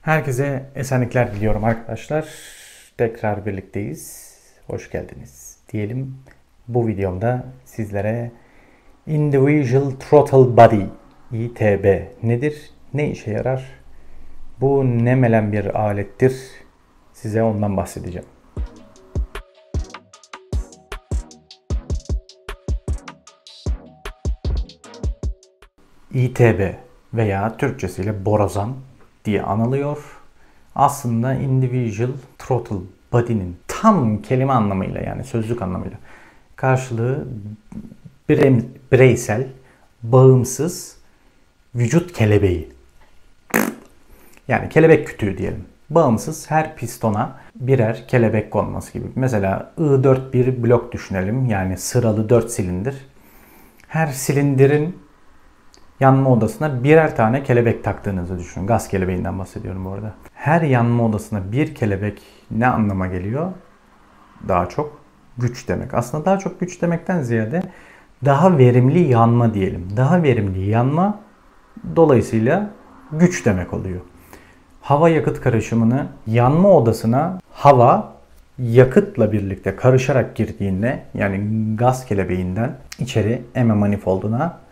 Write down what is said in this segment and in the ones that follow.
Herkese esenlikler diliyorum arkadaşlar. Tekrar birlikteyiz. Hoş geldiniz diyelim. Bu videomda sizlere Individual Throttle Body (ITB) nedir? Ne işe yarar? Bu ne melen bir alettir? Size ondan bahsedeceğim. ITB veya Türkçesiyle borazan diye anılıyor. Aslında Individual Throttle Body'nin tam kelime anlamıyla, yani sözlük anlamıyla karşılığı bireysel, bağımsız vücut kelebeği. Yani kelebek kütüğü diyelim. Bağımsız, her pistona birer kelebek konması gibi. Mesela I4 bir blok düşünelim. Yani sıralı 4 silindir. Her silindirin yanma odasına birer tane kelebek taktığınızı düşünün. Gaz kelebeğinden bahsediyorum bu arada. Her yanma odasına bir kelebek ne anlama geliyor? Daha çok güç demek. Aslında daha çok güç demekten ziyade daha verimli yanma diyelim. Daha verimli yanma dolayısıyla güç demek oluyor. Hava yakıt karışımını yanma odasına hava yakıtla birlikte karışarak girdiğinde, yani gaz kelebeğinden içeri emme manifolduna,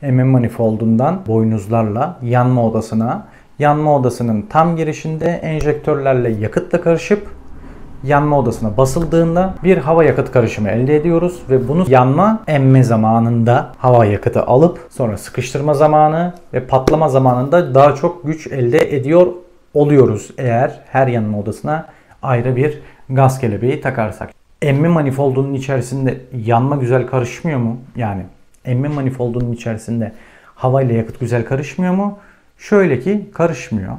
emme manifoldundan boynuzlarla yanma odasının tam girişinde enjektörlerle yakıtla karışıp yanma odasına basıldığında bir hava yakıt karışımı elde ediyoruz ve bunu yanma emme zamanında hava yakıtı alıp sonra sıkıştırma zamanı ve patlama zamanında daha çok güç elde ediyor oluyoruz eğer her yanma odasına ayrı bir gaz kelebeği takarsak. Emme manifoldunun içerisinde yanma güzel karışmıyor mu? Yani emme manifoldunun içerisinde hava ile yakıt güzel karışmıyor mu? Şöyle ki karışmıyor.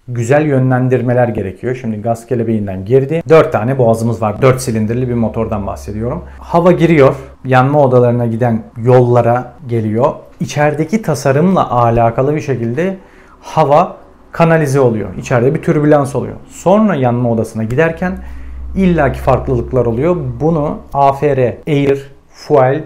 Güzel yönlendirmeler gerekiyor. Şimdi gaz kelebeğinden girdi. 4 tane boğazımız var. 4 silindirli bir motordan bahsediyorum. Hava giriyor. Yanma odalarına giden yollara geliyor. İçerideki tasarımla alakalı bir şekilde hava kanalize oluyor. İçeride bir türbülans oluyor. Sonra yanma odasına giderken illaki farklılıklar oluyor. Bunu AFR, Air Fuel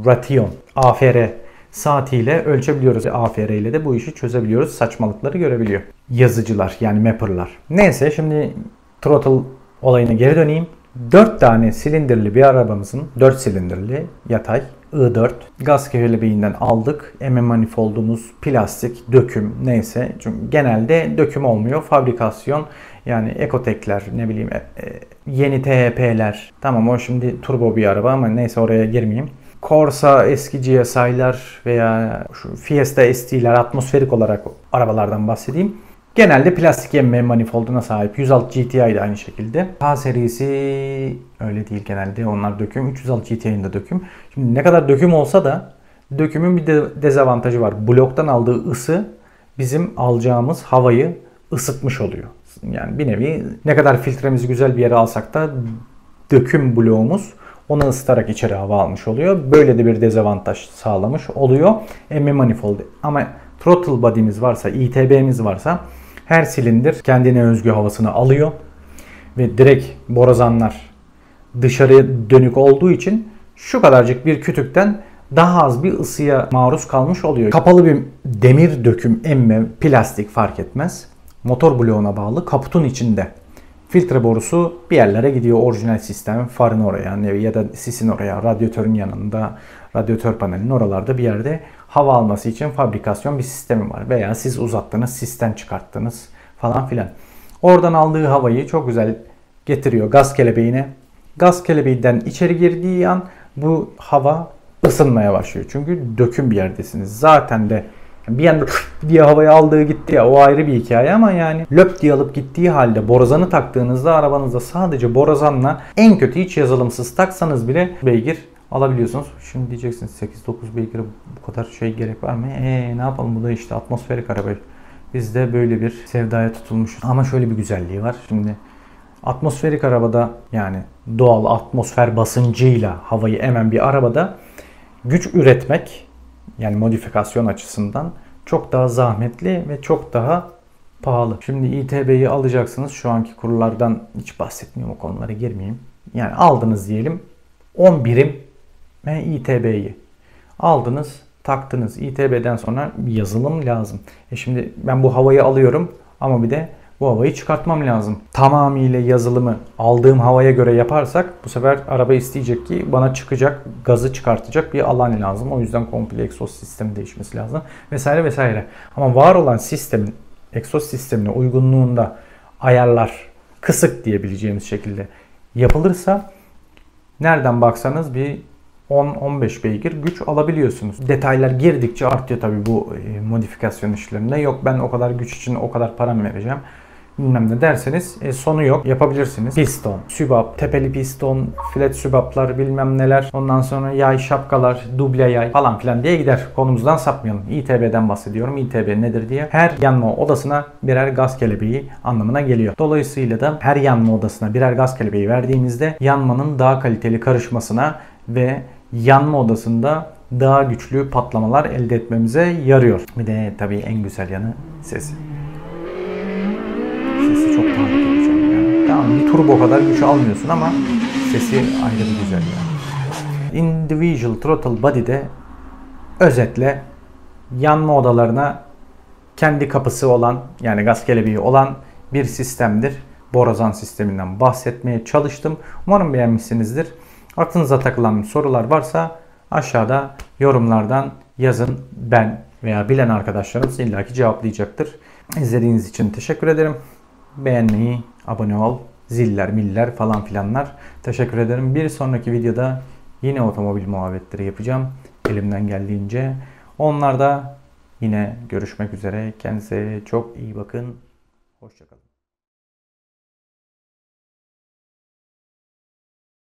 Ration, AFR saatiyle ölçebiliyoruz. AFR ile de bu işi çözebiliyoruz. Saçmalıkları görebiliyor yazıcılar, yani mapper'lar. Neyse, şimdi throttle olayına geri döneyim. 4 tane silindirli bir arabamızın, 4 silindirli yatay I4 gaz kelebeğinden aldık. Emme manifoldumuz plastik, döküm neyse. Çünkü genelde döküm olmuyor. Fabrikasyon, yani Ekotekler, ne bileyim yeni THP'ler. Tamam, o şimdi turbo bir araba ama neyse, oraya girmeyeyim. Corsa, eski GSI'lar veya şu Fiesta ST'ler, atmosferik olarak arabalardan bahsedeyim. Genelde plastik emme manifolduna sahip. 106 GTI de aynı şekilde. K serisi öyle değil genelde. Onlar döküm. 306 GTI'nin de döküm. Şimdi ne kadar döküm olsa da dökümün bir dezavantajı var. Bloktan aldığı ısı bizim alacağımız havayı ısıtmış oluyor. Yani bir nevi ne kadar filtremizi güzel bir yere alsak da döküm bloğumuz onu ısıtarak içeri hava almış oluyor. Böyle de bir dezavantaj sağlamış oluyor emme manifoldu. Ama throttle body'miz varsa, ITB'miz varsa her silindir kendine özgü havasını alıyor ve direkt borazanlar dışarıya dönük olduğu için şu kadarcık bir kütükten daha az bir ısıya maruz kalmış oluyor. Kapalı bir demir döküm, emme, plastik fark etmez. Motor bloğuna bağlı kaputun içinde. Filtre borusu bir yerlere gidiyor. Orijinal sistem farın oraya ya da sisin oraya, radyatörün yanında, radyatör panelinin oralarda bir yerde hava alması için fabrikasyon bir sistemi var. Veya siz uzattınız, sisten çıkarttınız falan filan. Oradan aldığı havayı çok güzel getiriyor gaz kelebeğine. Gaz kelebeğinden içeri girdiği an bu hava ısınmaya başlıyor. Çünkü döküm bir yerdesiniz. Zaten de bir anda diye havayı aldığı gitti ya, o ayrı bir hikaye ama yani löp diye alıp gittiği halde borazanı taktığınızda arabanızda sadece borazanla en kötü hiç yazılımsız taksanız bile beygir alabiliyorsunuz. Şimdi diyeceksiniz 8-9 beygire bu kadar şey gerek var mı? Ne yapalım, bu da işte atmosferik araba. Biz de böyle bir sevdaya tutulmuşuz. Ama şöyle bir güzelliği var. Şimdi atmosferik arabada, yani doğal atmosfer basıncıyla havayı emen bir arabada güç üretmek, yani modifikasyon açısından çok daha zahmetli ve çok daha pahalı. Şimdi ITB'yi alacaksınız. Şu anki kurlardan hiç bahsetmiyorum, o konulara girmeyeyim. Yani aldınız diyelim 10 birim ITB'yi. Aldınız, taktınız. ITB'den sonra bir yazılım lazım. Şimdi ben bu havayı alıyorum. Ama bir de bu havayı çıkartmam lazım. Tamamıyla yazılımı aldığım havaya göre yaparsak bu sefer araba isteyecek ki bana çıkacak, gazı çıkartacak bir alan lazım. O yüzden komple egzoz sistemi değişmesi lazım vesaire vesaire. Ama var olan sistemin, egzoz sistemine uygunluğunda ayarlar kısık diyebileceğimiz şekilde yapılırsa nereden baksanız bir 10-15 beygir güç alabiliyorsunuz. Detaylar girdikçe artıyor tabii bu modifikasyon işlerinde. Yok ben o kadar güç için o kadar param vereceğim bilmem ne derseniz sonu yok. Yapabilirsiniz. Piston, sübap, tepeli piston, flat sübaplar bilmem neler. Ondan sonra yay, şapkalar, duble yay falan filan diye gider. Konumuzdan sapmayalım. İTB'den bahsediyorum. İTB nedir diye. Her yanma odasına birer gaz kelebeği anlamına geliyor. Dolayısıyla da her yanma odasına birer gaz kelebeği verdiğimizde yanmanın daha kaliteli karışmasına ve yanma odasında daha güçlü patlamalar elde etmemize yarıyor. Bir de tabii en güzel yanı sesi. Sesi çok tahrik edeceğim yani. Tamam bir turbo kadar güç almıyorsun ama sesi ayrı bir güzel yani. Individual Throttle Body'de özetle yanma odalarına kendi kapısı olan yani gaz kelebeği olan bir sistemdir. Borazan sisteminden bahsetmeye çalıştım. Umarım beğenmişsinizdir. Aklınıza takılan sorular varsa aşağıda yorumlardan yazın. Ben veya bilen arkadaşlarımız illaki cevaplayacaktır. İzlediğiniz için teşekkür ederim. Beğenmeyi, abone ol, ziller, miller falan filanlar. Teşekkür ederim. Bir sonraki videoda yine otomobil muhabbetleri yapacağım. Elimden geldiğince. Onlarda yine görüşmek üzere. Kendinize çok iyi bakın. Hoşça kalın.